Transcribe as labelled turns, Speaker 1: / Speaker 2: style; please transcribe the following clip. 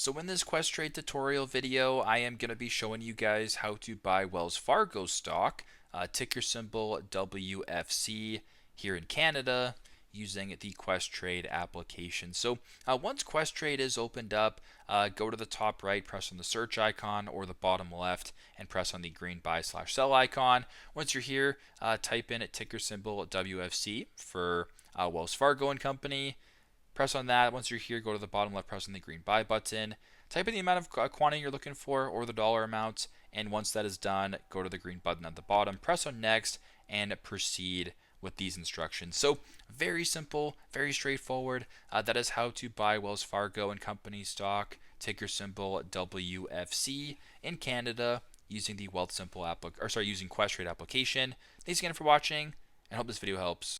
Speaker 1: So in this Questrade tutorial video, I am going to be showing you guys how to buy Wells Fargo stock, ticker symbol WFC here in Canada, using the Questrade application. So once Questrade is opened up, go to the top right, press on the search icon, or the bottom left, and press on the green buy/sell icon. Once you're here, type in ticker symbol WFC for Wells Fargo Company. Press on that. Once you're here, go to the bottom left, press on the green buy button. Type in the amount of quantity you're looking for or the dollar amount. And once that is done, go to the green button at the bottom, press on next, and proceed with these instructions. So very simple, very straightforward. That is how to buy Wells Fargo and Company stock, ticker symbol WFC in Canada using the using Questrade application. Thanks again for watching, and hope this video helps.